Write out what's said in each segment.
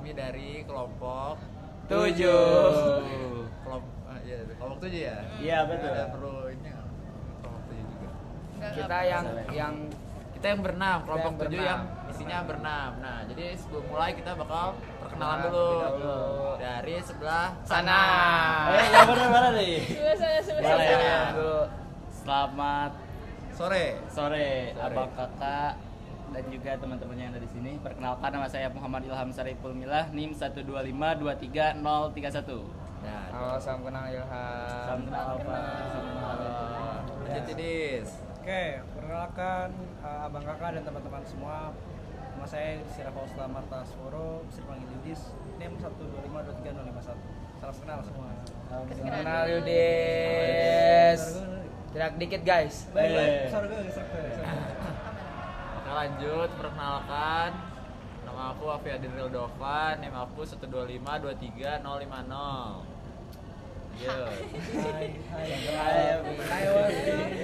kami dari kelompok 7. Kelompok 7 ya? Iya, betul. Ada perlu ini kelompok 7 juga. Kita yang Kita yang berenam, kelompok yang 7 berenam. yang isinya berenam. Nah, jadi sebelum mulai kita bakal perkenalan dulu. Dari sebelah sana. Yang benar-benar nih. Sebelah Boleh, sana. ya. dulu. Selamat Sore. sore, abang kakak dan juga teman-teman yang ada di sini. Perkenalkan, nama saya Muhammad Ilham Sariful Milah, NIM 125233031. Nah, Halo, salam kenal Ilham. Salam kenal apa? lanjut Tidis. Oke, perkenalkan abang kakak dan teman-teman semua. Nama saya Sirafau Selamat Tasforo, bisa dipanggil Yudis. NIM 125235051. Salam kenal semua. Salam kenal Yudis. Gerak dikit guys. Baik. Oke, lanjut perkenalkan. Nama aku Afi Adinril Dovan, NIM aku 125235050.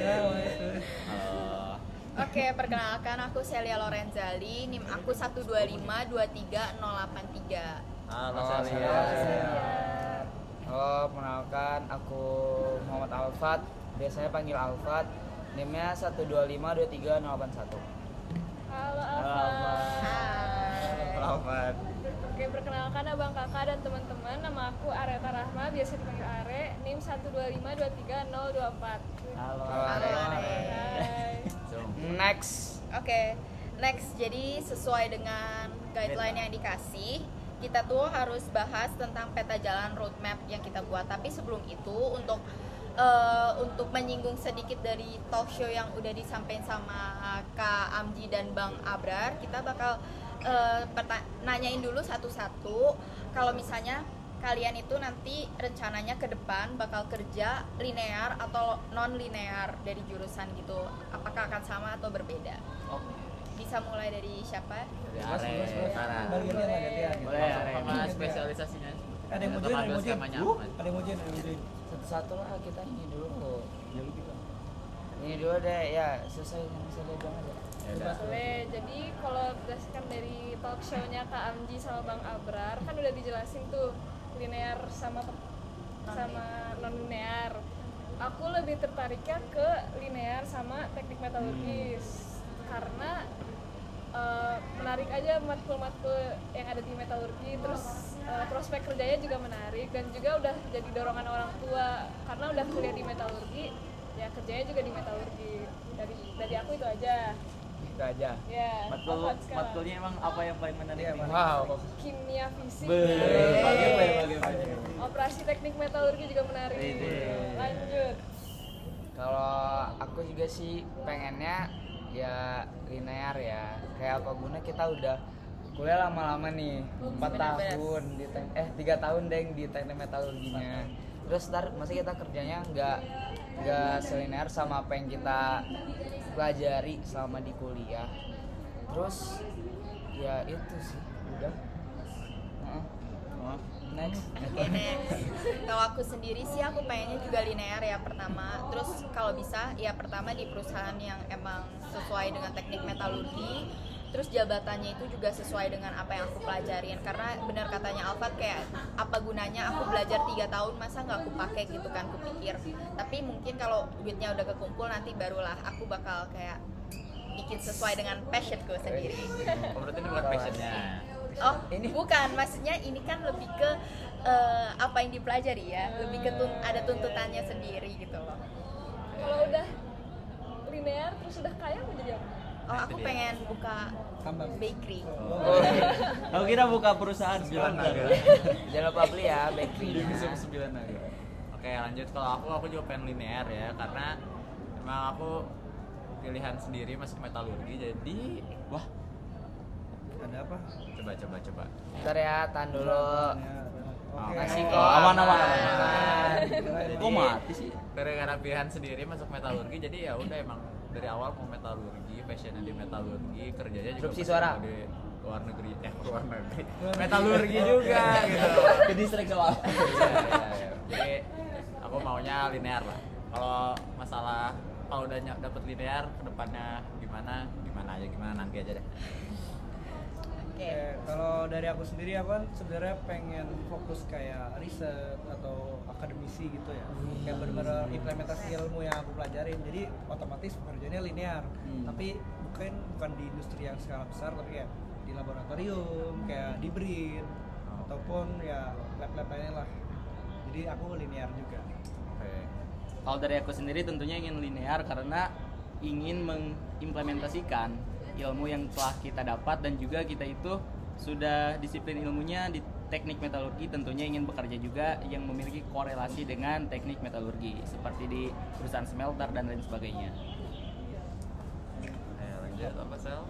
Lanjut. Halo. Oke, perkenalkan aku Celia Lorenzali, NIM aku 125233083. Halo Halo, Celia. Halo, perkenalkan aku Muhammad Alfat. Biasanya panggil Alfat. NIM-nya 125238081. Halo Hai. Selamat. Oke, perkenalkan abang kakak dan teman-teman, nama aku Areta Rahma, biasa dipanggil Are, NIM 125233024. Halo. Halo. Hai. Next. Oke, next. Jadi sesuai dengan guideline yang dikasih, kita tuh harus bahas tentang peta jalan roadmap yang kita buat. Tapi sebelum itu, untuk menyinggung sedikit dari talk show yang udah disampaikan sama Kak Amji dan Bang Abrar, kita bakal nanyain dulu satu-satu. Kalau misalnya kalian itu nanti rencananya ke depan bakal kerja linear atau non linear dari jurusan gitu, apakah akan sama atau berbeda? Oke. Bisa mulai dari siapa? Dari Are. Sekarang. Bagian gantian. Boleh, Are. Sama spesialisasinya. Ada yang mau join, ada yang mau join. Skemanya apa? Ada yang mau join, ada yang mau join. Satu-satu lah kita ini dulu. Ini dulu deh ya, selesai dong aja. Ya udah. Boleh, jadi kalau berdasarkan dari talk show-nya Kak Amji sama Bang Abrar, kan udah dijelasin tuh linear sama non linear. Aku lebih tertariknya ke linear sama teknik metalurgis karena menarik aja matkul-matkul yang ada di metalurgi, terus prospek kerjanya juga menarik dan juga udah jadi dorongan orang tua karena udah kuliah di metalurgi, ya kerjanya juga di metalurgi. Dari aku itu aja. Itu aja. Ya. Alfat sekarang. Matkulnya emang apa yang paling menarik? Wow. Kimia fisik. Bagaimana? Operasi teknik metalurgi juga menarik. Lanjut. Kalau aku juga sih pengennya ya linear ya. Kayak apa guna kita udah kuliah lama-lama nih, 4 tahun di 3 tahun deh di teknik metalurginya. Terus ntar masa kita kerjanya nggak selinear sama apa yang kita pelajari selama di kuliah. Terus ya itu sih udah. Next. Oke, next. Kalau aku sendiri sih aku pengennya juga linear ya pertama. Terus kalau bisa ya pertama di perusahaan yang emang sesuai dengan teknik metalurgi. Terus jabatannya itu juga sesuai dengan apa yang aku pelajarin. Karena benar katanya Alfat, kayak apa gunanya aku belajar 3 tahun masa nggak aku pakai gitu kan, kupikir. Tapi mungkin kalau duitnya udah kekumpul nanti barulah aku bakal kayak bikin sesuai dengan passionku sendiri. Oh, berarti ini bukan passionnya. Oh, ini bukan, maksudnya ini kan lebih ke apa yang dipelajari ya, lebih ke ada tuntutannya sendiri gitu loh. Kalau udah linear terus udah kaya mau jadi apa? Oh, aku pengen buka bakery. Aku kira buka perusahaan Sembilan naga. Jangan lupa beli ya bakery. Divisum 9 naga. Oke, lanjut. Kalau aku juga pengen linear ya, karena emang aku pilihan sendiri masuk metalurgi, jadi wah, Ada apa? coba. Bentar ya, tahan dulu. Oke. Masih Oh, kok aman. Jadi- Kok mati sih? gara-gara pilihan sendiri masuk metalurgi, jadi ya udah emang dari awal mau metalurgi, passionnya di metalurgi, kerjanya juga Interupsi pasti suara. di luar negeri, metalurgi juga gitu. Jadi sering soal. Iya. Jadi aku maunya linear lah. Kalau masalah kalau udah dapet linear, kedepannya gimana aja, gimana nanti aja deh. Oke. Kalau dari aku sendiri aku kan sebenarnya pengen fokus kayak riset atau akademisi gitu ya. Kayak benar-benar implementasi ilmu yang aku pelajarin. Jadi otomatis pekerjaannya linear. Tapi bukan di industri yang skala besar, tapi kayak di laboratorium, kayak di BRIN ataupun ya lab-lab lainnya lah. Jadi aku linear juga. Oke. Kalau dari aku sendiri tentunya ingin linear karena ingin mengimplementasikan ilmu yang telah kita dapat, dan juga kita itu sudah disiplin ilmunya di teknik metalurgi, tentunya ingin bekerja juga yang memiliki korelasi dengan teknik metalurgi seperti di perusahaan smelter dan lain sebagainya. Ayo lanjut apa Sel?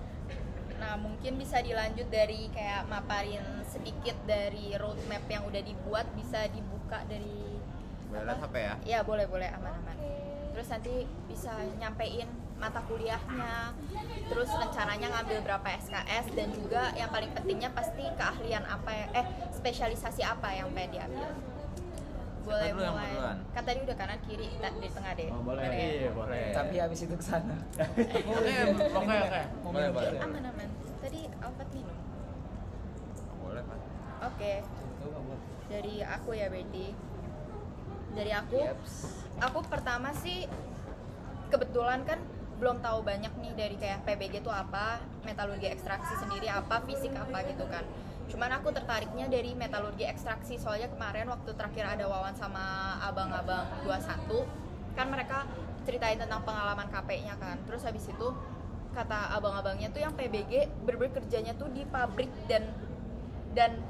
Nah, mungkin bisa dilanjut dari kayak maparin sedikit dari roadmap yang udah dibuat, bisa dibuka dari Boleh lihat HP ya? Ya boleh aman-aman. Terus nanti bisa nyampein mata kuliahnya, terus rencananya ngambil berapa SKS, dan juga yang paling pentingnya pasti keahlian apa spesialisasi apa yang pengen diambil. Boleh dulu yang mulai. duluan? Kan tadi udah kanan kiri, di tengah deh. Oh, boleh. Bener ya? Iya boleh. Tapi habis itu ke sana. Oke. Boleh. Aman-aman. Tadi Alfat minum. Boleh kan? Oke. Dari aku ya berarti. Dari aku. Aku pertama sih kebetulan kan belum tahu banyak nih dari kayak PBG itu apa, metalurgi ekstraksi sendiri apa, fisik apa gitu kan. Cuman aku tertariknya dari metalurgi ekstraksi, soalnya kemarin waktu terakhir ada wawan sama abang-abang 21 kan, mereka ceritain tentang pengalaman KP-nya kan. Terus habis itu kata abang-abangnya tuh yang PBG bener-bener kerjanya tuh di pabrik dan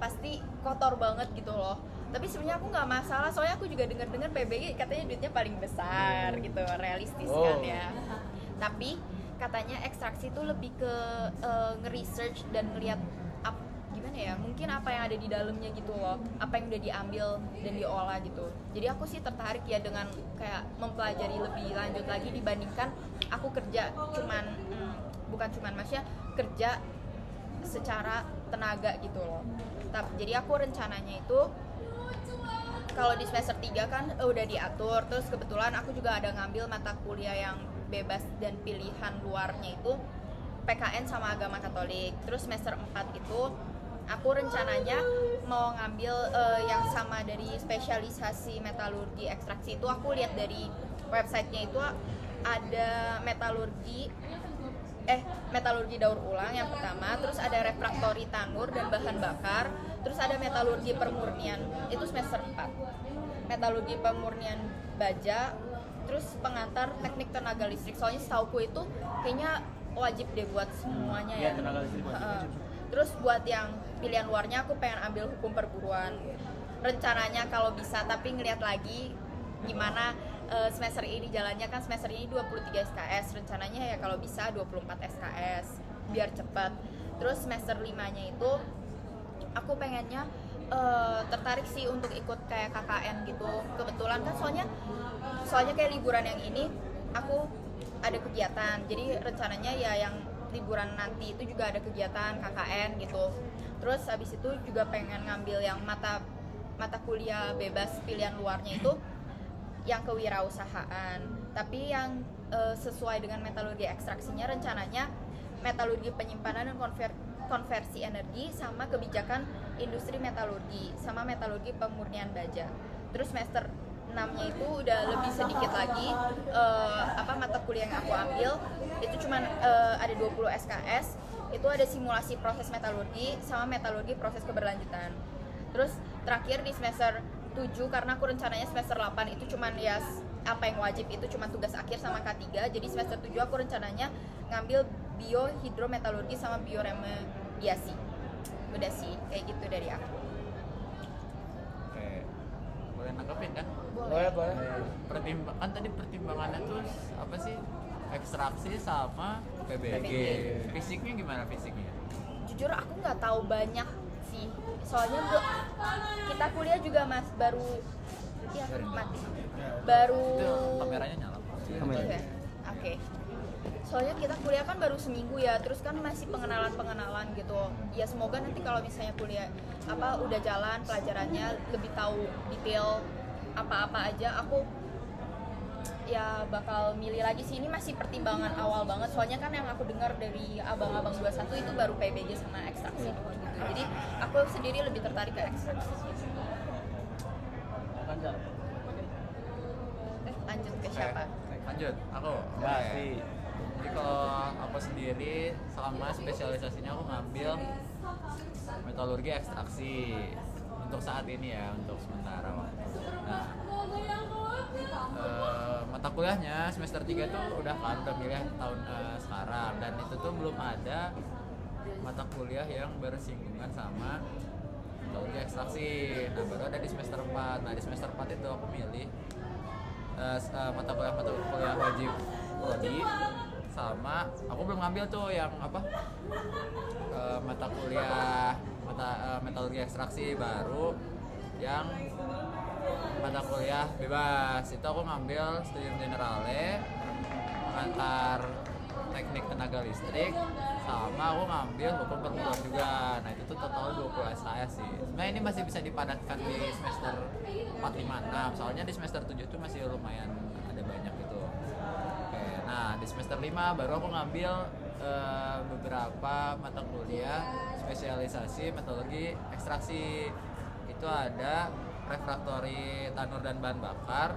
pasti kotor banget gitu loh. Tapi sebenarnya aku nggak masalah, soalnya aku juga dengar-dengar PBG katanya duitnya paling besar gitu, realistis kan ya. Tapi katanya ekstraksi itu lebih ke nge-research dan ngelihat gimana ya, mungkin apa yang ada di dalamnya gitu loh, apa yang udah diambil dan diolah gitu. Jadi aku sih tertarik ya dengan kayak mempelajari lebih lanjut lagi dibandingkan aku kerja bukan cuman maksudnya kerja secara tenaga gitu loh. Jadi aku rencananya itu kalau di semester 3 kan udah diatur, terus kebetulan aku juga ada ngambil mata kuliah yang bebas dan pilihan luarnya itu PKN sama agama Katolik. Terus semester 4 itu aku rencananya mau ngambil yang sama dari spesialisasi metalurgi ekstraksi itu. Aku lihat dari websitenya itu ada metalurgi daur ulang yang pertama, terus ada refraktori tanur dan bahan bakar, terus ada metalurgi pemurnian, itu semester 4. Metalurgi pemurnian baja, terus pengantar teknik tenaga listrik. Soalnya setauku itu kayaknya wajib deh buat semuanya ya. Tenaga listrik wajib. Terus buat yang pilihan luarnya aku pengen ambil hukum perburuan. Rencananya kalau bisa, tapi ngeliat lagi gimana semester ini jalannya kan. Semester ini 23 SKS, rencananya ya kalau bisa 24 SKS biar cepat. Terus semester 5-nya itu aku pengennya tertarik sih untuk ikut kayak KKN gitu. Kebetulan kan soalnya kayak liburan yang ini aku ada kegiatan. Jadi rencananya ya yang liburan nanti itu juga ada kegiatan KKN gitu. Terus habis itu juga pengen ngambil yang mata kuliah bebas pilihan luarnya itu yang kewirausahaan, tapi yang sesuai dengan metalurgi ekstraksinya rencananya metalurgi penyimpanan dan konversi energi sama kebijakan industri metalurgi sama metalurgi pemurnian baja. Terus semester 6-nya itu udah lebih sedikit lagi mata kuliah yang aku ambil itu cuman ada 20 SKS, itu ada simulasi proses metalurgi sama metalurgi proses keberlanjutan. Terus terakhir di semester 7, karena aku rencananya semester 8 itu cuman ya apa yang wajib itu cuma tugas akhir sama K3. Jadi semester 7 aku rencananya ngambil biohidrometalurgi sama bioremediasi. Udah sih, kayak gitu dari aku. Oke. Boleh nanggepin kan? Boleh. Kan tadi pertimbangannya tuh apa sih? Ekstraksi sama PBG. Fisiknya gimana fisiknya? Jujur aku nggak tahu banyak sih, soalnya kita kuliah juga baru Itu kameranya nyala. Oke. Soalnya kita kuliah kan baru seminggu ya, terus kan masih pengenalan gitu. Ya semoga nanti kalau misalnya kuliah udah jalan pelajarannya lebih tahu detail apa-apa aja. Aku ya bakal milih lagi sih. Ini masih pertimbangan awal banget, soalnya kan yang aku dengar dari abang-abang 21 itu baru PBG sama ekstraksi doang gitu. Jadi aku sendiri lebih tertarik ke ekstraksi. Lanjut ke siapa? Lanjut, aku. Ya, Oke. sih. Jadi kalau aku sendiri selama spesialisasinya aku ngambil metalurgi ekstraksi untuk saat ini ya, untuk sementara waktu. Nah, mata kuliahnya semester 3 tuh udah milih tahun sekarang, dan itu tuh belum ada mata kuliah yang bersinggungan sama metalurgi ekstraksi. Nah, baru ada di semester 4. Nah, di semester 4 itu aku milih mata kuliah wajib prodi, sama aku belum ngambil tuh yang apa mata kuliah metalurgi ekstraksi, baru yang mata kuliah bebas itu aku ngambil studium generale, pengantar teknik tenaga listrik, sama aku ngambil hukum permukaan juga. Nah itu tuh total 20 SKS sih. Sebenarnya ini masih bisa dipadatkan di semester 4, 5, 6, soalnya di semester 7 tuh masih lumayan ada banyak gitu. Oke, nah di semester 5 baru aku ngambil beberapa mata kuliah spesialisasi metalurgi ekstraksi. Itu ada refraktori tanur dan bahan bakar,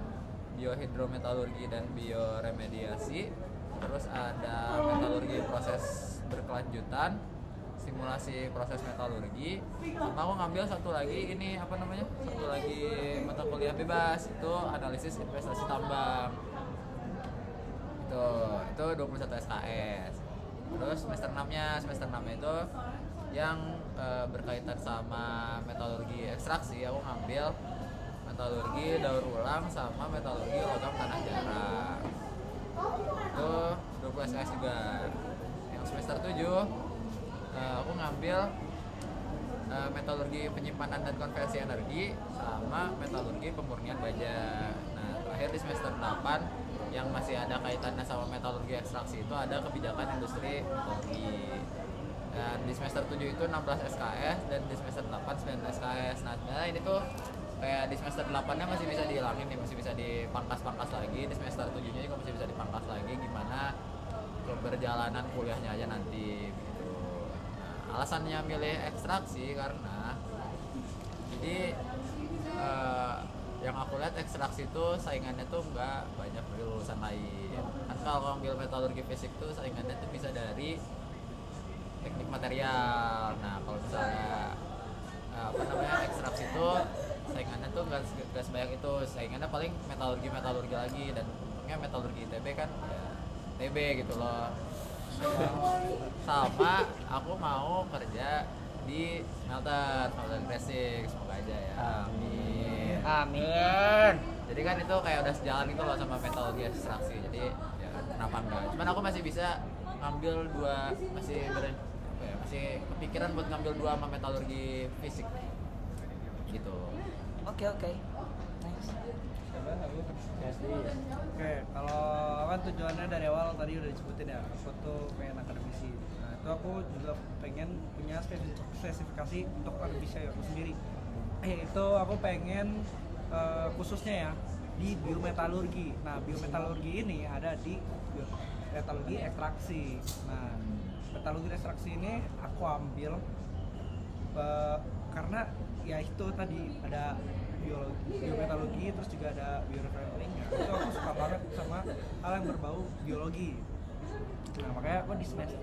biohidrometalurgi dan bioremediasi, terus ada metalurgi proses berkelanjutan, simulasi proses metalurgi, sama aku ngambil satu lagi ini satu lagi mata kuliah bebas, itu analisis investasi tambang. Itu 21 SKS. Terus semester 6 itu yang berkaitan sama metalurgi ekstraksi, aku ngambil metalurgi daur ulang sama metalurgi logam tanah jarang. Itu 20 SKS juga. Yang semester 7 aku ngambil metalurgi penyimpanan dan konversi energi sama metalurgi pemurnian baja. Nah, terakhir di semester 8 yang masih ada kaitannya sama metalurgi ekstraksi itu ada kebijakan industri metalurgi. Dan di semester 7 itu 16 SKS dan di semester 8 9 SKS. Nah, sebenarnya ini tuh kayak di semester 8-nya masih bisa dihilangin nih, masih bisa dipangkas-pangkas lagi. Di semester 7-nya juga masih bisa dipangkas lagi, gimana keberjalanan kuliahnya aja nanti gitu. Nah, alasannya milih ekstraksi karena jadi yang aku lihat ekstraksi itu saingannya tuh nggak banyak dari lulusan lain. Kan kalau ngambil metalurgi fisik tuh saingannya tuh bisa dari teknik material. Nah, kalau misalnya ekstraksi itu saingannya tuh nggak sebanyak itu. Saingannya paling metalurgi lagi, dan untungnya metalurgi ITB kan ya TB gitu loh. Sama aku mau kerja di smelter Gresik, semoga aja ya. Amin. Jadi kan itu kayak udah sejalan gitu loh sama metalurgi ekstraksi. Jadi ya kenapa enggak? Cuman aku masih bisa ngambil masih kepikiran buat ngambil 2 sama metalurgi fisik gitu. Oke. Nice. Oke, kalau kan tujuannya dari awal tadi udah disebutin ya, aku tuh pengen akademisi. Nah itu aku juga pengen punya spesifikasi untuk akademisi aku sendiri. Itu aku pengen khususnya ya di biometalurgi. Nah biometalurgi ini ada di metalurgi ekstraksi. Nah metalurgi ekstraksi ini aku ambil karena ya itu tadi ada biometalurgi, terus juga ada biorefining. Itu aku suka banget sama hal yang berbau biologi. Nah makanya aku di semester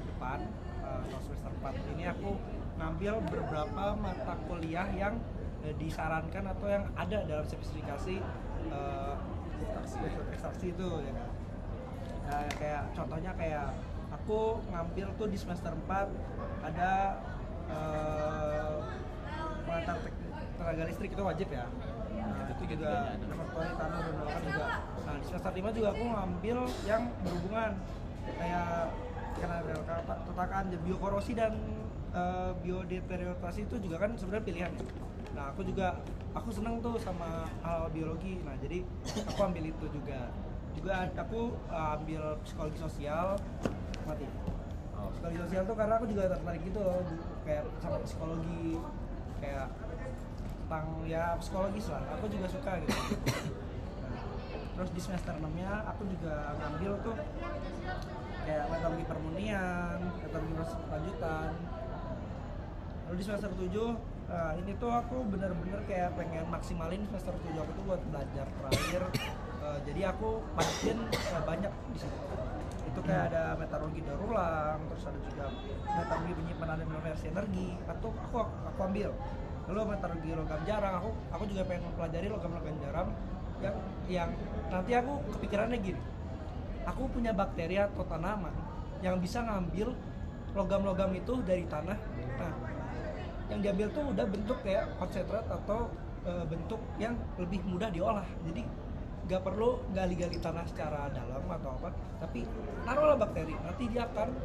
depan atau semester 4 ini aku ngambil beberapa mata kuliah yang disarankan atau yang ada dalam spesifikasi ekstraksi itu ya kan. Kayak contohnya kayak aku ngambil tuh di semester 4 ada pengantar tenaga listrik, itu wajib ya. Nah, itu juga refraktori tanur dan bahan juga. Nah di semester 5 juga aku ngambil yang berhubungan kayak tatakan biokorosi dan biodeteriorasi, itu juga kan sebenarnya pilihan. Nah aku seneng tuh sama hal biologi. Nah jadi aku ambil itu juga aku ambil psikologi sosial. Psikologi sosial tuh karena aku juga tertarik gitu loh, kayak sama psikologi, kayak tentang ya psikologis lah, aku juga suka gitu. Nah, Terus di semester 6-nya aku juga ngambil tuh kayak metalurgi permurnian, metalurgi proses lanjutan. Lalu di semester 7 ini tuh aku bener-bener kayak pengen maksimalin semester 7 aku tuh buat belajar terakhir. Jadi aku paketin banyak di situ. Itu kayak ada metalurgi daur ulang, terus ada juga metalurgi penyimpanan dan konversi energi. Aku ambil. Lalu metalurgi logam jarang, aku juga pengen mempelajari logam-logam jarang yang nanti aku kepikirannya gini. Aku punya bakteri atau tanaman yang bisa ngambil logam-logam itu dari tanah. Nah, yang diambil tuh udah bentuk kayak konsentrat atau bentuk yang lebih mudah diolah. Jadi nggak perlu gali-gali tanah secara dalam atau apa, tapi taruhlah bakteri, nanti dia akan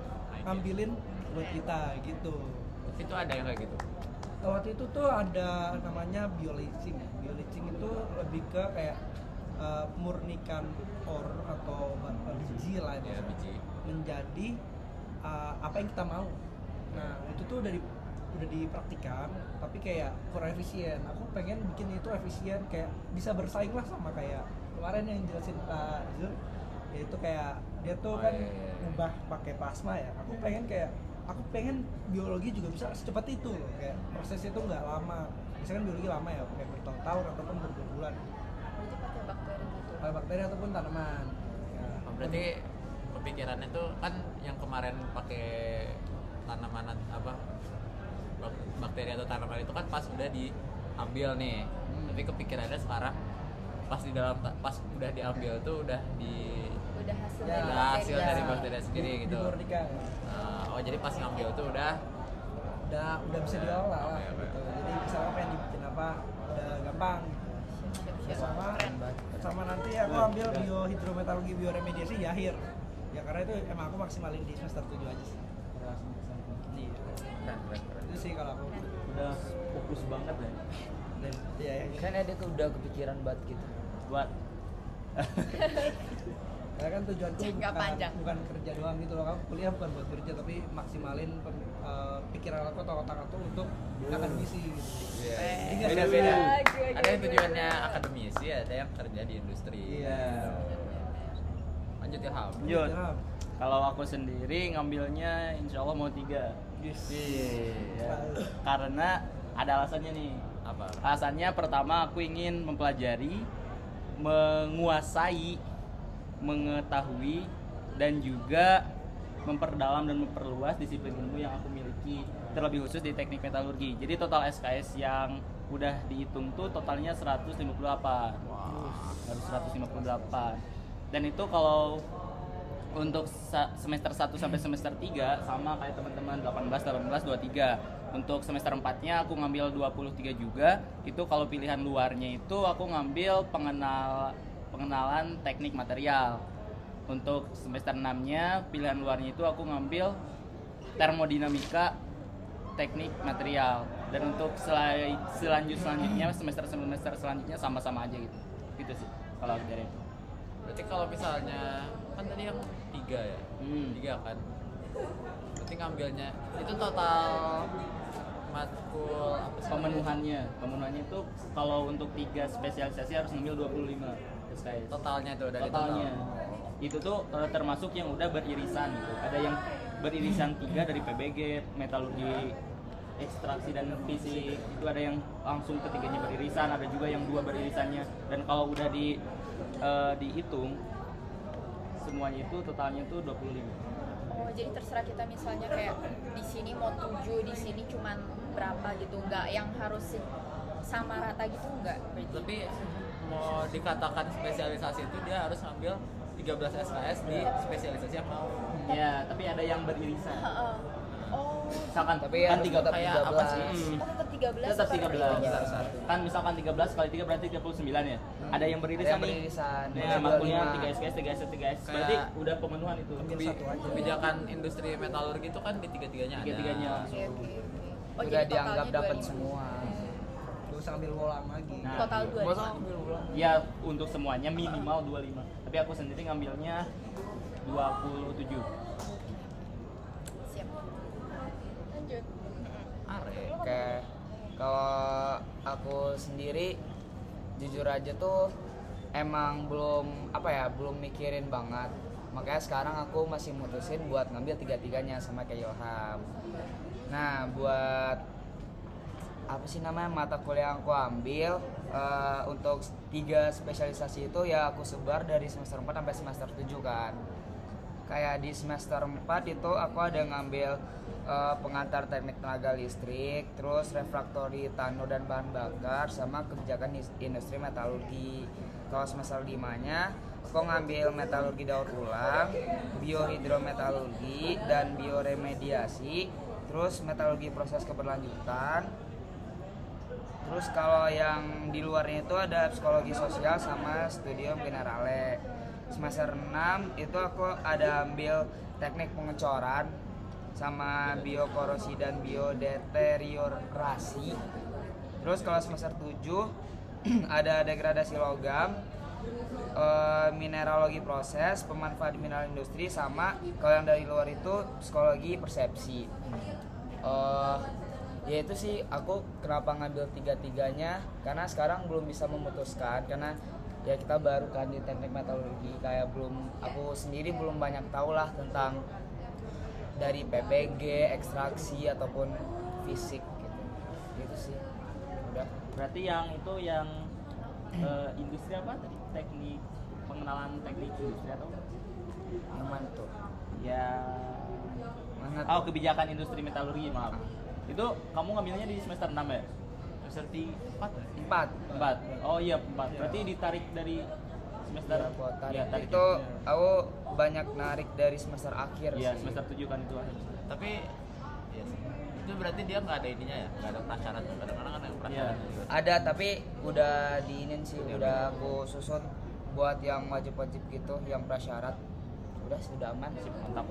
ngambilin buat kita gitu. Itu ada yang kayak gitu. Waktu itu tuh ada namanya bioleaching. Bioleaching itu lebih ke kayak murnikan ore atau biji lah Ya, biji. menjadi apa yang kita mau. Nah itu tuh udah dipraktikan, tapi kayak kurang efisien. Aku pengen bikin itu efisien, kayak bisa bersaing lah sama kayak kemarin yang jelasin Pak Zul, yaitu kayak dia tuh kan ubah pakai plasma ya. Aku pengen biologi juga bisa secepat itu loh, kayak prosesnya itu nggak lama. Misalkan biologi lama ya, kayak bertahun-tahun ataupun berbulan-bulan. Berarti pakai bakteri gitu. Pakai bakteri ataupun tanaman. Ya. Oh, berarti kepikirannya tuh kan yang kemarin pakai tanaman apa bakteri atau tanaman itu kan pas udah diambil nih. Tapi kepikirannya sekarang pas udah diambil tuh udah Hasil Ya, dari udah bakteri. hasil dari bakteri sendiri gitu. Dimurnikan. Oh jadi pas ngambil tuh udah Udah bisa diolah lah Oke, oke. gitu. Jadi misalnya pengen dibikin apa udah gampang. Sama nanti aku ambil biohidrometalurgi bioremediasi di akhir. Ya karena itu emang aku maksimalin di semester 7 aja sih. Iya. keren. Itu sih kalau aku. Udah fokus banget ya Dan iya ya. Kan dia tuh udah kepikiran banget gitu. buat Karena kan tujuanku Jangka panjang. bukan kerja doang gitu loh. Aku kuliah bukan buat kerja tapi maksimalin pikiran aku atau otak aku untuk akademisi gitu. Iya. Jadi nggak Beda-beda. Gila, Ada yang tujuannya akademisi, ada yang kerja di industri. Iya. Lanjut Ilham. Lanjut. Ya. Kalau aku sendiri ngambilnya insya Allah mau 3. Yes. Iya. Karena ada alasannya nih. Apa? Alasannya pertama aku ingin mempelajari, menguasai, mengetahui dan juga memperdalam dan memperluas disiplin ilmu yang aku miliki, terlebih khusus di teknik metalurgi. Jadi total SKS yang udah dihitung tuh totalnya 158. Harus 158. Dan itu kalau untuk semester 1 sampai semester 3 sama kayak teman-teman 18, 23. Untuk semester 4-nya aku ngambil 23 juga. Itu kalau pilihan luarnya itu aku ngambil pengenalan teknik material. Untuk semester 6-nya pilihan luarnya itu aku ngambil termodinamika teknik material. Dan untuk selanjutnya semester selanjutnya sama-sama aja gitu. Gitu sih kalau dari itu. Berarti kalau misalnya kan tadi yang 3 ya? 3 kan? Berarti ngambilnya itu total matkul apa sih? Pemenuhannya itu kalau untuk 3 spesialisasi harus ngambil 25 SKS. Totalnya itu dari Totalnya. total. Itu tuh termasuk yang udah beririsan gitu. Ada yang beririsan 3 dari PBG, metalurgi, ekstraksi dan fisik. Itu ada yang langsung ketiganya beririsan, ada juga yang 2 beririsannya. Dan kalau udah dihitung semuanya itu totalnya tuh 25. Oh, jadi terserah kita misalnya kayak di sini mau 7, di sini cuman berapa gitu, nggak yang harus sama rata gitu nggak? Berarti. Tapi mau dikatakan spesialisasi itu dia harus ngambil 13 SKS di spesialisasi yang mau. Ya, tapi ada yang beririsan. Heeh. Oh, Misalkan Tapi kan harus 3 tetap kayak apa sih? tetap 13. tetap apa 13. berarti? Kan misalkan 13 kali 3 berarti 39 ya. Ada yang beririsan Ada yang nih. beririsan. Ya, makulnya 3 SKS, 3 SKS, 3 SKS. Berarti Kayak- udah pemenuhan itu. Kebijakan industri metalurgi itu kan di tiga-tiganya ada. Tiga-tiganya. Oke, oke, oke. Oh, Udah jadi dianggap totalnya dapat 25. semua. Gak usah ambil ulang lagi. Nah, Total iya. 25. Masa ambil ulang? Ya, untuk semuanya minimal 25. Tapi aku sendiri ngambilnya 27. Siap. Lanjut. Are. Oke, kalau aku sendiri jujur aja tuh emang belum mikirin banget, makanya sekarang aku masih mutusin buat ngambil tiga-tiganya sama kayak Ilham. Nah, buat apa sih namanya mata kuliah yang aku ambil, untuk 3 spesialisasi itu ya aku sebar dari semester 4 sampai semester 7 kan. Kayak di semester 4 itu aku ada ngambil pengantar teknik tenaga listrik, terus refraktori tanur dan bahan bakar, sama kebijakan industri metalurgi. Kalau semester 5-nya aku ngambil metalurgi daur ulang, biohidrometalurgi dan bioremediasi, terus metalurgi proses keberlanjutan. Terus kalau yang di luarnya itu ada psikologi sosial sama studium generale. Semester 6 itu aku ada ambil teknik pengecoran sama biokorosi dan biodeteriorasi. Terus kalau semester 7 ada degradasi logam, mineralogi proses, pemanfaat mineral industri, sama kalau yang dari luar itu psikologi persepsi. Ya itu sih aku kenapa ngambil tiga-tiganya, karena sekarang belum bisa memutuskan karena ya kita baru kan di teknik metalurgi, kayak aku sendiri belum banyak tahu lah tentang dari PPG, ekstraksi ataupun fisik gitu sih. Udah. Berarti yang industri apa tadi? Teknik pengenalan teknik industri atau Yang mana tuh? ya kebijakan industri metalurgi, maaf. Itu kamu ngambilnya di semester 6 ya? Semester 4 ya? 4. 4. Oh iya, 4. Berarti ditarik dari semester Ya, aku tarik. Iya, tarik. Itu aku banyak narik dari semester akhir Iya, sih. semester 7 kan itu. Tapi ya sih. Itu berarti dia nggak ada ininya ya, nggak ada prasyarat. Kadang-kadang kan yang prasyarat Iya. juga. Ada, tapi udah diinin sih, udah aku susun buat yang wajib-wajib gitu, yang prasyarat. Udah sudah aman sih, mantap.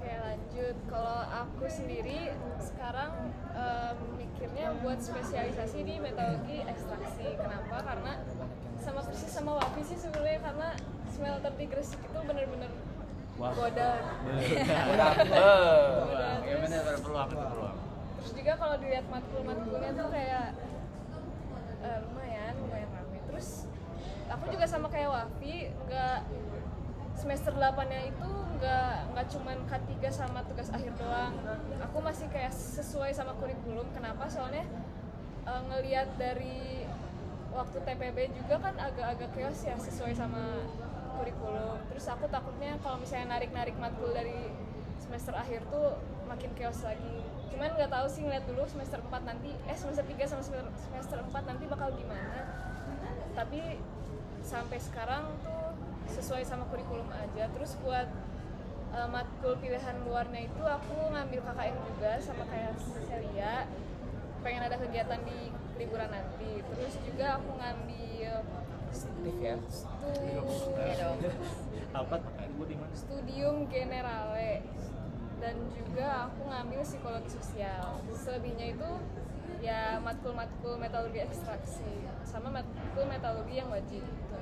Oke, lanjut. Kalau aku sendiri sekarang mikirnya buat spesialisasi di metalurgi ekstraksi. Kenapa? Karena sama persis sama Wafi sih sebenarnya, karena smelter di Gresik itu bener-bener Wah. godaan. Peluang, ya benar berpeluang itu peluang. Terus juga kalau dilihat matkul-matkulnya tuh kayak lumayan ramai. Terus aku juga sama kayak Wafi, nggak semester 8-nya itu nggak cuman K3 sama tugas akhir doang. Aku masih kayak sesuai sama kurikulum. Kenapa? Soalnya ngelihat dari waktu TPB juga kan agak-agak chaos ya, sesuai sama kurikulum. Terus aku takutnya kalau misalnya narik-narik matkul dari semester akhir tuh makin chaos lagi. Cuman nggak tahu sih, ngeliat dulu semester 4 nanti, semester 3 sama semester 4 nanti bakal gimana. Tapi sampai sekarang tuh sesuai sama kurikulum aja. Terus buat matkul pilihan luarnya itu aku ngambil KKN juga sama kayak Celia, pengen ada kegiatan di liburan nanti. Terus juga aku ngambil Aktif ya. Apa gue di mana? studium generale, dan juga aku ngambil psikologi sosial. Selebihnya itu ya matkul-matkul metalurgi ekstraksi sama matkul metalurgi yang wajib gitu.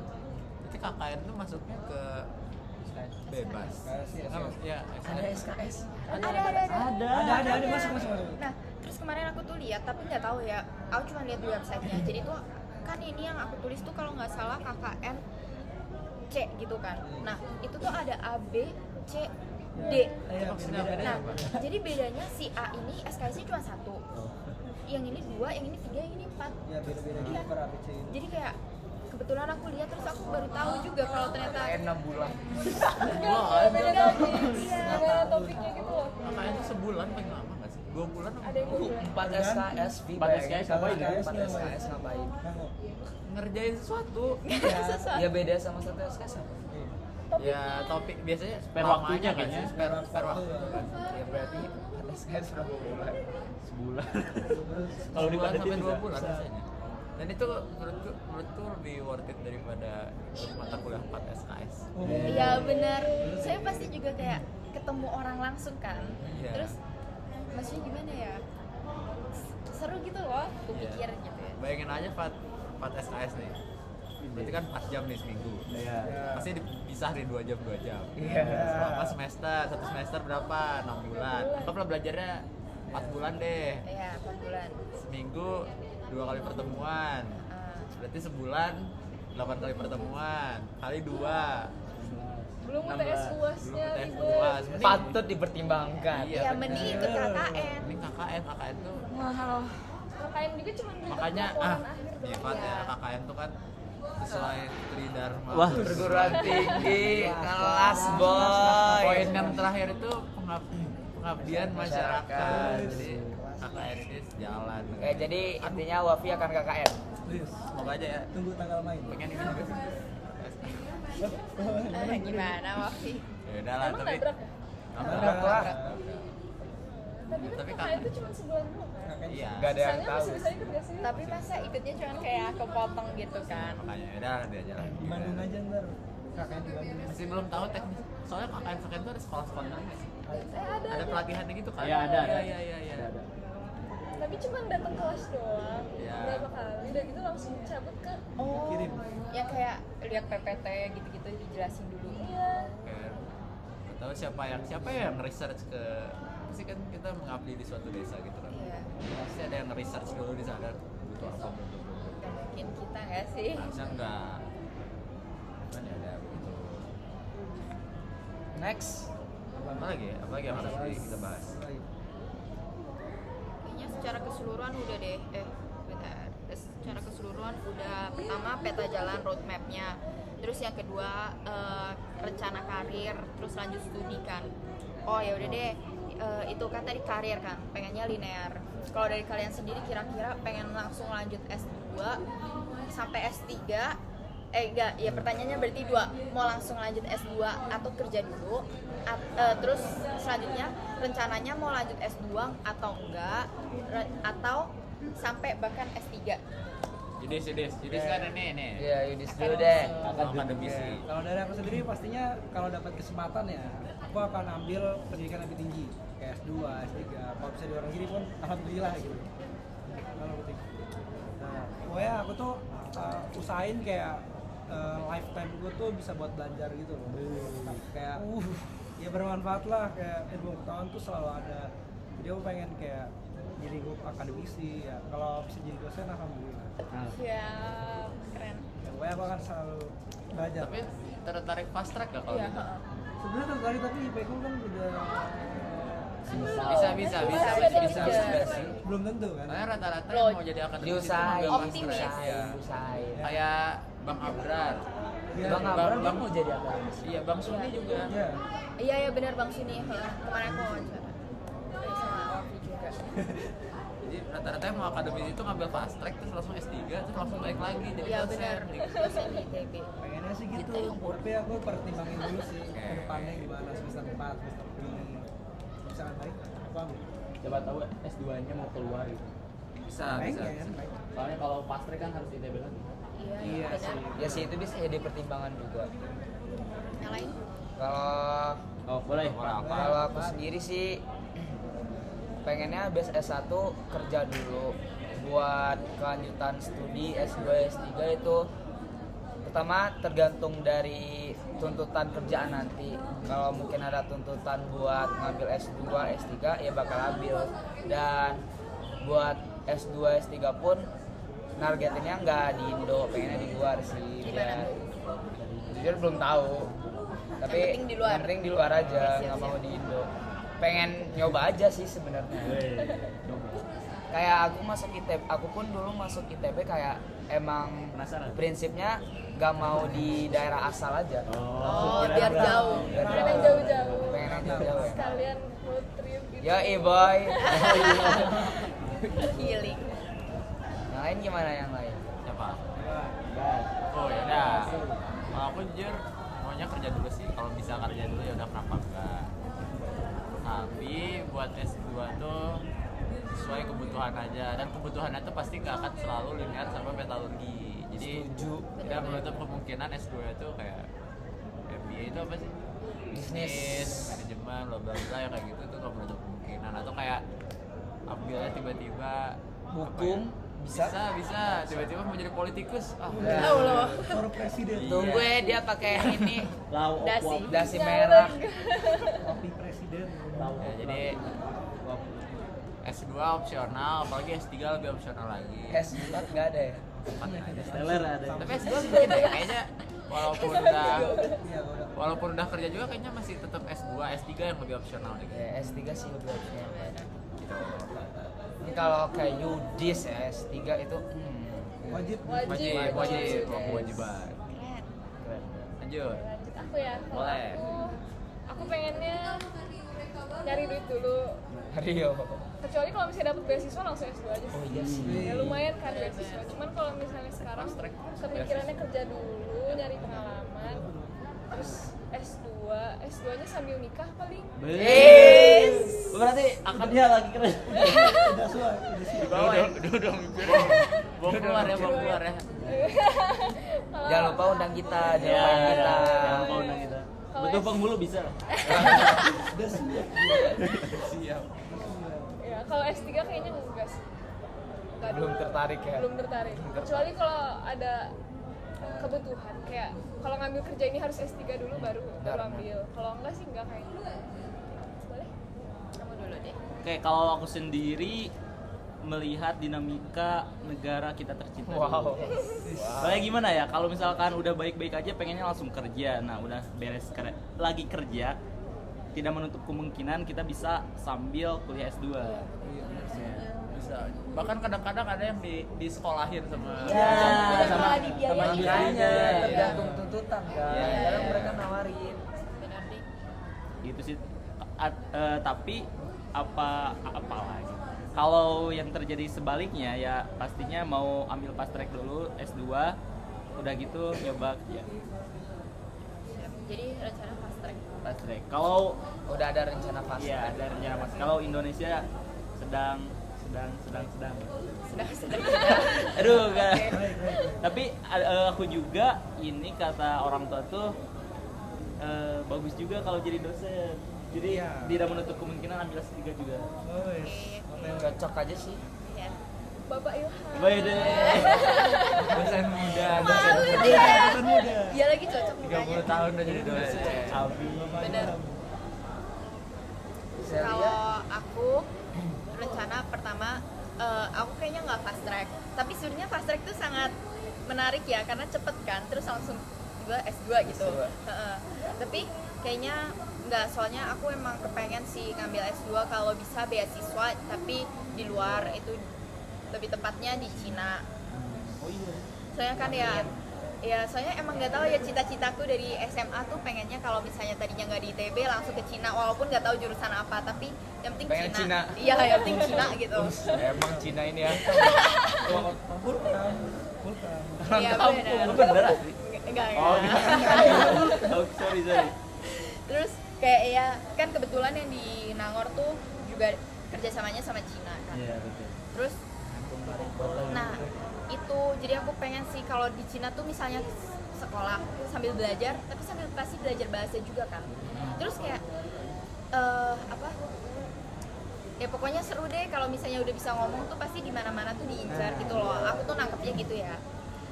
Berarti KKN itu masuknya ke bebas. Ya, Ada SKS. Ada masuk. Nah, terus kemarin aku tuh lihat, tapi nggak tahu ya, aku cuma lihat di websitenya. Jadi tuh kan ini yang aku tulis tuh kalau nggak salah KKN C gitu kan. Nah, itu tuh ada A, B, C, D. Nah, jadi bedanya si A ini SKS-nya cuma 1. Yang ini 2, yang ini 3, yang ini 4. Ya beda-beda Iya. gitu per ABC ini. Jadi kayak kebetulan aku lihat, terus aku baru tahu juga kalau ternyata KKN 6 bulan. Enggak, beda lagi. Beda topiknya gitu loh. KKN itu sebulan paling lama nggak sih? 2 bulan apa? Ada yang 2 bulan. 4 SKS, 4 SKS ngapain? 4 SKS ngapain? Ngerjain sesuatu. Ya beda sama 1 SKS apa? Ya topik biasanya Spare lamanya waktunya kan kayaknya. sih, spare waktu kan. Ya berarti 4 SKS berapa bulan? Sebulan. Kalau Kalau sampai dipadetin 2 bisa. bulan biasanya. Dan itu menurutku lebih worth it daripada mata kuliah 4 SKS. iya benar. Saya pasti juga kayak ketemu orang langsung kan. Iya. Terus maksudnya gimana ya? Seru gitu loh, aku Iya. pikir gitu ya. Bayangin aja 4 SKS nih. Berarti kan 4 jam nih seminggu. Iya. Pasti dipisah nih 2 jam 2 jam. Iya. Selama semester, 1 semester berapa? 6 bulan. Anggaplah belajarnya 4 bulan deh. Iya, 4 bulan. Seminggu 2 kali pertemuan. Ah, berarti sebulan 8 kali pertemuan kali 2 Belum 16. UTS UAS-nya Belum UTS ribet. UAS. Mending- Patut dipertimbangkan. Iya, Ya bener. mending ikut KKN. Mending KKN tuh KKN juga cuma ribet makanya laporan akhir doang. ya Pat ya Iya. KKN tuh kan sesuai Tridharma. Wah. Perguruan tinggi kelas boy. Poin yang terakhir itu pengabdian masyarakat. Jadi KKN ini jalan. Oke, jadi intinya Wafi akan KKN. Serius. Semoga aja ya. Tunggu tanggal main. Pengen ini juga sih. Gimana Wafi? Ya udah lah Emang tapi nabrak ya? Nabrak lah. Tapi kan Tapi KKN itu cuma sebulan doang kan? iya. Gak ada yang Sisanya tahu. masih bisa ikut gak sih? Tapi masa ikutnya cuma kayak kepotong gitu kan? Makanya ya udah dia jalan. Di Bandung aja ntar. KKN di Bandung. Masih belum tahu teknis. Soalnya KKN tuh ada sekolah-sekolah nggak sih? Ada. Ada pelatihannya gitu kan? Iya, ada. Iya. Ada. Tapi cuma datang kelas doang. Iya. Berapa kali udah gitu langsung cabut ke Oh, Kirim. ya kayak lihat PPT gitu-gitu dijelasin dulu. iya. Kayak nggak tahu siapa yang research ke pasti kan kita mengabdi di suatu desa gitu kan. Iya. Pasti ada yang research dulu di sana butuh apa butuh. Gak mungkin kita nggak sih? Harusnya enggak. Cuman ya ada begitu. Next. Apa lagi? Apa lagi yang harus kita bahas? Kayaknya secara keseluruhan udah deh. Bentar. Secara keseluruhan udah pertama peta jalan roadmapnya. Terus yang kedua rencana karir, terus lanjut studi kan. Oh ya udah deh. Itu kan tadi karir kan, pengennya linear. Kalau dari kalian sendiri kira-kira pengen langsung lanjut S2 sampai S3? Enggak, ya pertanyaannya berarti dua. Mau langsung lanjut S2 atau kerja dulu? Terus selanjutnya rencananya mau lanjut S2 atau enggak? Atau sampai bahkan S3? Yudis kan ini nih. Iya, Yudis dulu deh. Akademisi. Oke, kalau dari aku sendiri pastinya kalau dapat kesempatan ya aku akan ambil pendidikan lebih tinggi kayak S2, S3. Kalau bisa di luar negeri pun alhamdulillah gitu. Kalau penting. Nah, pokoknya aku tuh usahain kayak lifetime gue tuh bisa buat belajar gitu loh. Kayak ya bermanfaat lah, kayak ilmu pengetahuan tuh selalu ada. Jadi aku pengen kayak jadi akademisi ya. Kalau bisa jadi dosen alhamdulillah. Ya, keren. Ya, pokoknya aku akan selalu belajar. Tapi tertarik fast track gak kalau Iya, gitu? heeh. Sebenarnya tertarik tapi IP ku kan udah Bisa. belum tentu kan. Karena rata-rata Loh, yang mau jadi akademisi itu Diusahain, ngambil fast Optimis. track. Iya. diusahain. Kayak Bang Abrar. Iya. Bang Abrar dia mau jadi apa? Iya, Bang Suni juga. Iya. Iya ya benar Bang Suni. Kemarin aku wawancara. Sama Wafi juga. Jadi rata-rata yang mau akademisi itu ngambil fast track terus langsung S3 terus langsung balik lagi jadi Iya dosen. benar. Gitu. Dosen di ITB. Pengennya sih gitu. Tapi aku pertimbangin dulu sih ke depannya gimana semester 4, semester 5. Misalkan baik, aku ambil. Coba tahu S2-nya mau keluar gitu. Bisa. Pengen. Soalnya kalau fast track kan harus ITB lagi. Iya, Iya benar. sih. Ya sih itu bisa jadi pertimbangan juga. Yang lain? Kalau Oh, boleh. kalau aku sendiri sih pengennya habis S1 kerja dulu buat kelanjutan studi S2 S3 itu pertama tergantung dari tuntutan kerjaan nanti. Kalau mungkin ada tuntutan buat ngambil S2 S3 ya bakal ambil, dan buat S2 S3 pun nargetinnya nggak di Indo, pengennya di luar sih. Di mana? Jujur belum tahu, tapi Yang penting di luar. yang penting di luar aja, Oke, nggak siap-siap. mau di Indo. Pengen nyoba aja sih sebenarnya. Kayak aku masuk ITB, aku pun dulu masuk ITB kayak emang Penasaran? prinsipnya nggak mau di daerah asal aja. Oh, biar jauh. Biar Pengen yang jauh-jauh. Pengen yang jauh-jauh ya. Sekalian road trip gitu. Yo boy. Healing. Yang lain gimana yang lain? Siapa? Oh ya udah. Kalau aku jujur maunya kerja dulu sih. Kalau bisa kerja dulu ya udah kenapa enggak. Tapi buat S2 tuh sesuai kebutuhan aja, dan kebutuhannya tuh pasti nggak akan selalu linear sama metalurgi. Jadi Setuju. tidak menutup kemungkinan S2 itu kayak MBA itu apa sih? Bisnis. Manajemen, bla bla bla yang kayak gitu tuh nggak menutup kemungkinan. Atau kayak ambilnya tiba-tiba Hukum, apa ya? bisa. bisa tiba-tiba mau jadi politikus. Ya. Tahu loh. For presiden. Tunggu ya dia pakai ini Dasi. dasi merah. Kopi presiden. Ya, jadi S2 opsional, apalagi S3 lebih opsional lagi. S4 nggak ada ya? sempatnya aja. Stellar ada. Tapi S2 mungkin ya kayaknya Iya, udah. walaupun udah kerja juga kayaknya masih tetap S2, S3 yang lebih opsional deh. Ya S3 sih lebih opsional. Gitu. Ini kalau kayak Yudis ya S3 itu Wajib. Wajib kewajiban. Keren. Lanjut. Lanjut aku ya. Kalau Boleh. aku pengennya nyari duit dulu. Rio. Kecuali kalau misalnya dapet beasiswa langsung S2 aja sih. Oh iya sih. Ya lumayan kan beasiswa. Cuman kalau misalnya sekarang Fast track. kepikirannya kerja dulu, nyari pengalaman, terus S2-nya sambil nikah paling. Berarti akadnya lagi keren. Udah suai, udah siap. Udah mikirin. Bawa keluar ya. Jangan lupa undang kita, Ya, jangan lupa kita. jangan lupa undang kita. Kalau Betul S- penghulu bisa. Udah siap. Siap. Ya, kalau S3 kayaknya enggak sih. Enggak Belum dulu. tertarik ya? Belum tertarik. Kecuali kalau ada kebutuhan kayak kalau ngambil kerja ini harus S3 dulu baru ambil. Kalau enggak sih enggak kayaknya. Boleh? Kamu dulu deh. Oke, kalau aku sendiri melihat dinamika negara kita tercinta. Wow. Soalnya gimana ya, kalau misalkan udah baik-baik aja pengennya langsung kerja. Nah, udah beres lagi kerja, tidak menutup kemungkinan kita bisa sambil kuliah S2. Bisa. Bahkan kadang-kadang ada yang di sekolahin sama Ya, sama dibiayain. sama Makanya ibunya. tergantung tuntutan kan. Iya. Kadang mereka nawarin. Benar deh. Gitu sih. Tapi apa lagi? Kalau yang terjadi sebaliknya ya pastinya mau ambil fast track dulu S2, udah gitu nyoba kerja. Jadi rencana fast track. Fast track. Kalau Udah ada rencana fast iya track. ada rencana Mas. Kalau Indonesia sedang. Sedang. Aduh, enggak. Tapi aku juga ini kata orang tua tuh bagus juga kalau jadi dosen. Jadi Iya. tidak menutup kemungkinan ambil S3 juga. Oh, yes. Cocok aja sih. Ya. Bapak Ilham. Baik deh. dosen muda, Malu dosen dia. muda. Dia lagi cocok 30 tahun udah jadi dosen. Abi. Bener. Saya lihat Kalau aku rencana pertama aku kayaknya nggak fast track. Tapi sebenarnya fast track itu sangat menarik ya karena cepet kan. Terus langsung juga S2 gitu. S2. Heeh. Tapi kayaknya nggak, soalnya aku emang kepengen sih ngambil S2 kalau bisa beasiswa tapi di luar, itu lebih tepatnya di Cina. Oh iya. Soalnya kan ya soalnya emang nggak tahu ya, cita-citaku dari SMA tuh pengennya kalau misalnya tadinya nggak di ITB langsung ke Cina, walaupun nggak tahu jurusan apa, tapi yang penting Pengen Cina. Iya, yang penting Cina gitu. emang Cina ini ya. Vulkan. Iya Kampung, benar. lu bener asli? Enggak. Oh, oh, sorry. Terus kayak ya kan kebetulan yang di Nangor tuh juga kerjasamanya sama Cina kan. Iya, betul. Terus nah itu jadi aku pengen sih kalau di Cina tuh misalnya sekolah sambil belajar tapi sambil pasti belajar bahasa juga kan. Terus kayak apa ya pokoknya seru deh kalau misalnya udah bisa ngomong tuh pasti di mana-mana tuh diincar gitu loh. Aku tuh nangkepnya gitu ya.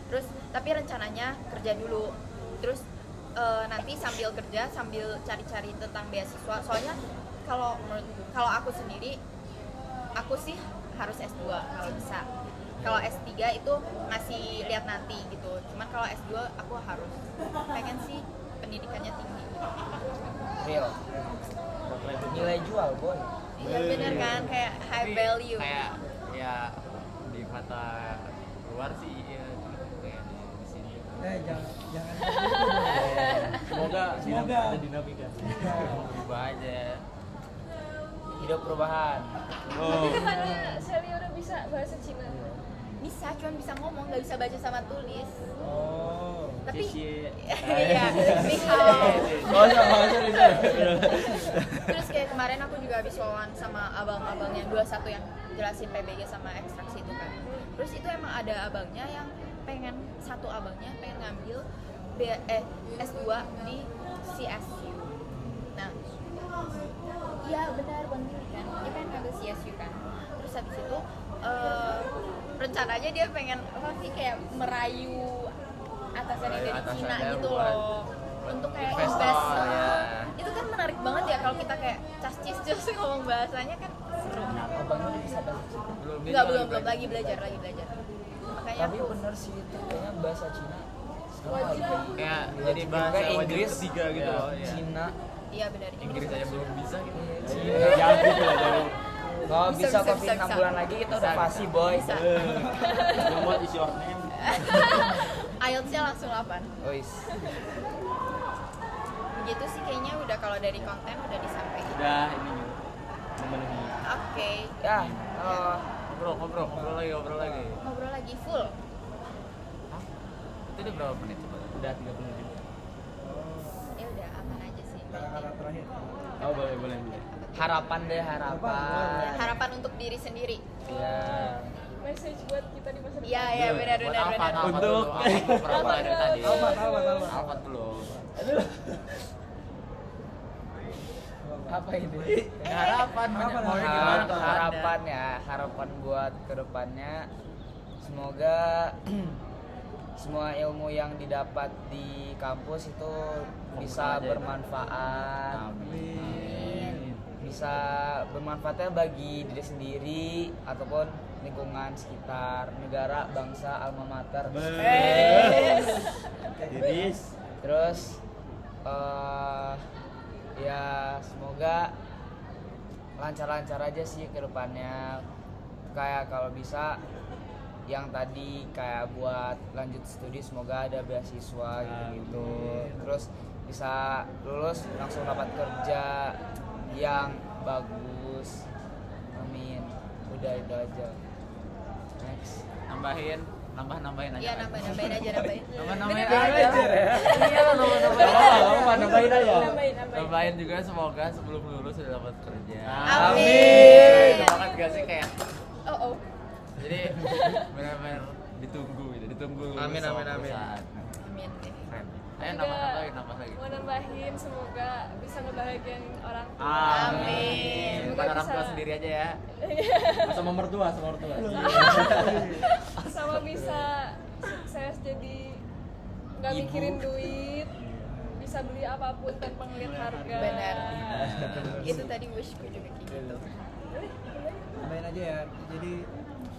Terus tapi rencananya kerja dulu. Terus nanti sambil kerja sambil cari-cari tentang beasiswa. Soalnya kalau aku sendiri aku sih harus S2 kalau bisa. Kalau S3 itu masih lihat nanti gitu. Cuman kalau S2 aku harus. Pengen sih pendidikannya tinggi. Real. Nilai jual, boy. Iya bener kan, kayak high value. Kayak ya di mata luar sih ya, kayak di sini. Jangan. Semoga Semoga. ada dinamika. Berubah aja. Hidup perubahan. Oh. Bukannya Celia udah bisa bahasa Cina? Bisa, cuman bisa ngomong, nggak bisa baca sama tulis. Oh. Tapi Cie-cie. iya, ni hao. Oh, sorry. Terus kayak kemarin aku juga habis wawan sama abang-abang yang 21 yang jelasin PBG sama ekstraksi itu kan. Terus itu emang ada abangnya yang satu abangnya pengen ngambil S2 di CSU. Nah, iya benar kan. Dia pengen ngambil CSU kan. Terus habis itu rencananya dia pengen apa sih kayak merayu atasannya dari Atasannya Cina gitu buat loh untuk kayak investor, invest. ya. Itu kan menarik banget ya kalau kita kayak cascis ngomong bahasanya kan seru. Abangnya udah bisa bahasa Cina. Enggak, belum lagi belajar. makanya Tapi aku bener sih itu kayaknya bahasa Cina sekarang Wajib. lagi Kayak wajib. jadi bahasa Kayak wajib Inggris ketiga gitu Iya. loh. Iya. Cina iya benar Inggris aja belum bisa gitu. Jauh gitu lah jauh. kalau Bisa, bisa bisa, covid bisa, 6 bisa. bulan lagi kita udah Bisa, pasti bisa. boy bisa Yang buat is your name. IELTS-nya langsung 8 Ois. begitu sih kayaknya udah kalau dari konten udah disampaikan Udah ini Nyu, memenuhi. oke Ya, Ngobrol lagi. ngobrol lagi full Hah? Itu udah berapa menit coba? Udah 30 menit. ya udah aman aja sih Kata-kata terakhir. Oh boleh. harapan deh harapan. Ya, harapan untuk diri sendiri Ya. Message buat kita di masa depan. iya iya benar Buat benar Alfat, benar Alfat Untuk- dulu. Alfat berapa dari tadi? Alfat. Alfat belum. Apa ini? Harapan Harapan, mau gimana ke Harapan ya, harapan buat kedepannya semoga semua ilmu yang didapat di kampus itu bisa aja ya. bermanfaat, Amin. bisa bermanfaatnya bagi diri sendiri ataupun lingkungan sekitar, negara, bangsa, alma mater. Diris. Terus ya semoga lancar-lancar aja sih ke depannya. Kayak kalau bisa yang tadi kayak buat lanjut studi semoga ada beasiswa gitu-gitu. Terus bisa lulus langsung dapat kerja yang bagus. Amin. Udah itu aja. Next. Nambahin aja. iya nambahin aja nambahin Nambahin Bener, aja. Iya lah, Nambahin aja. Nambahin. Nambahin juga semoga sebelum lulus sudah dapat kerja. Amin. Itu banget gak sih kayak oh jadi benar-benar ditunggu gitu, ditunggu lulus Amin, sama amin, amin. perusahaan. amin Keren. Ayo Juga nambah lagi. mau nambahin semoga bisa ngebahagiain orang tua. Amin. Semoga Bukan orang bisa- tua sendiri aja ya. Sama mertua. Sama bisa sukses jadi nggak mikirin duit, bisa beli apapun tanpa ngeliat harga. benar itu tadi wishku juga kayak gitu Tambahin aja ya. Jadi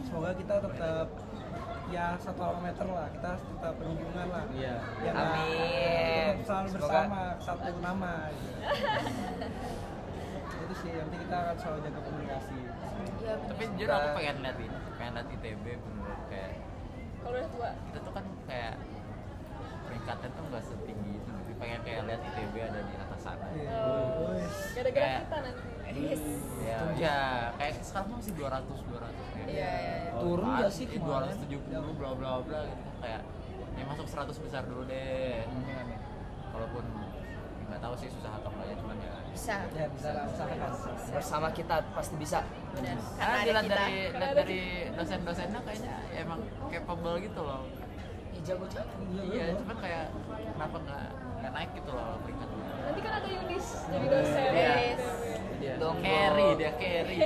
semoga kita tetap ya satu alma mater lah. Kita tetap berhubungan lah. Iya. Ya, Amin. tetap selalu Semoga- bersama satu nama gitu. Itu sih yang penting kita akan selalu jaga komunikasi. ya Tapi benar. jujur aku pengen lihat ITB bener kayak Kalau udah tua. kita tuh kan kayak peringkatnya tuh nggak setinggi itu, tapi pengen kayak lihat ITB ada di atas sana. Iya. Oh. Wes. Gara-gara Kayak- kita nanti. Ya, kayak sekarang masih 200 kayak. Iya, iya, iya. Turun Ah, nggak sih iya, kemarin? 270 bla bla bla gitu kayak ya masuk 100 besar dulu deh. Walaupun nggak tahu sih susah atau enggak ya, cuman ya bisa Ya bisa lah usahakan. Bersama kita pasti bisa. benar karena karena ada dilihat kita dari dosen-dosennya kayaknya ya emang capable gitu loh. Jago-jago. Iya, cuman kayak kenapa nggak naik gitu loh peringkatnya. Nanti kan ada Yudis jadi dosen. Iya. Yes. Dia Dong, carry, Bro. dia carry.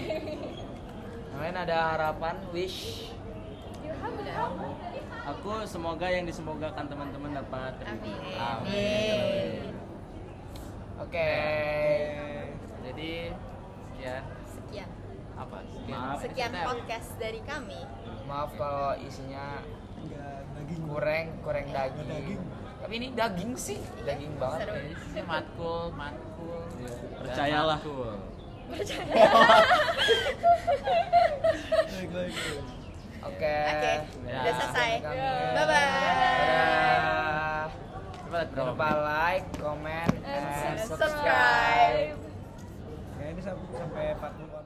Kemarin ada harapan, wish. Ilham. Aku semoga yang disemogakan teman-teman dapat amin Amin. Oke. Jadi sekian sekian apa? Maaf. sekian Maksudnya- podcast dari kami Maaf kalau isinya Enggak daging. kurang daging. Tapi ini daging sih, daging banget. seru. Ini matkul. Percayalah. Baik. Oke. Oke, Ya. udah selesai. Kami. Bye bye. Dadah. Coba lihat Jangan berapa lupa menit. like, comment, and And subscribe. subscribe. Ya ini sampai 40 an.